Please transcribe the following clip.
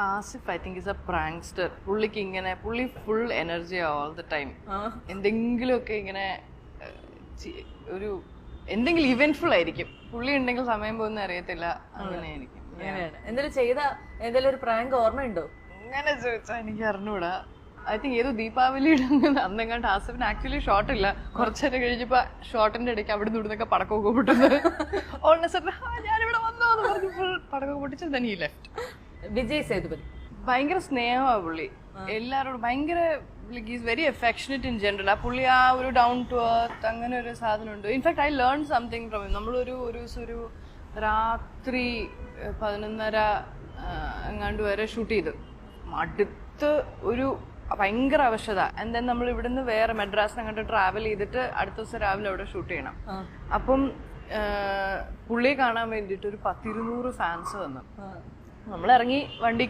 Asif I think is a prankster. പുള്ളി full energy all the time. എന്തെങ്കിലുമൊക്കെ ഇങ്ങനെ ഒരു എന്തെങ്കിലും ഇവന്റ്ഫുൾ ആയിരിക്കും. പുള്ളി ഉണ്ടെങ്കിൽ സമയം പോകുന്ന അറിയത്തില്ല. അങ്ങനെയായിരിക്കും. എന്തെങ്കിലും ഒരു പ്രാങ്ക് ഓർമ്മയുണ്ടോ? അങ്ങനെ ചോദിച്ചാൽ എനിക്ക് അറിഞ്ഞൂടാ. ഐ തിങ്ക് ഏതോ ദീപാവലിയുടെ അന്നെങ്ങാണ്ട് ആസിഫിന് ആക്ച്വലി ഷോട്ട് ഇല്ല. കുറച്ചേരം കഴിഞ്ഞപ്പോ ഷോട്ടിന്റെ ഇടയ്ക്ക് അവിടെ നിന്നൊക്കെ പടക്കമൊക്കെ പൊട്ടുന്നത് ഞാനിവിടെ വന്നോ എന്ന് പറഞ്ഞ് ഫുൾ പടക്കമൊക്കെ പൊട്ടിച്ചത് തന്നെ ഈ ലെഫ്റ്റ്. വിജയ് സേതുപതി ഭയങ്കര സ്നേഹമാണ് പുള്ളി എല്ലാവരോടും. ഭയങ്കര is very affectionate in general. ആ പുള്ളി ആ ഒരു ഡൗൺ ടു എർത്ത് അങ്ങനെ ഒരു സാധനമുണ്ട്. In fact I learn something from him. നമ്മളൊരു ഒരു രാത്രി 11:30 എങ്ങാണ്ട് വരെ ഷൂട്ട് ചെയ്ത് അടുത്ത് ഒരു ഭയങ്കര ആവശ്യത. ആൻഡ് ദെൻ നമ്മൾ ഇവിടുന്ന് വേറെ മെഡ്രാസിന് അങ്ങോട്ട് ട്രാവൽ ചെയ്തിട്ട് അടുത്ത ദിവസം രാവിലെ അവിടെ ഷൂട്ട് ചെയ്യണം. അപ്പം പുള്ളിയെ കാണാൻ വേണ്ടിയിട്ട് ഒരു 10-200 ഫാൻസ് വന്നു. നമ്മളിറങ്ങി വണ്ടി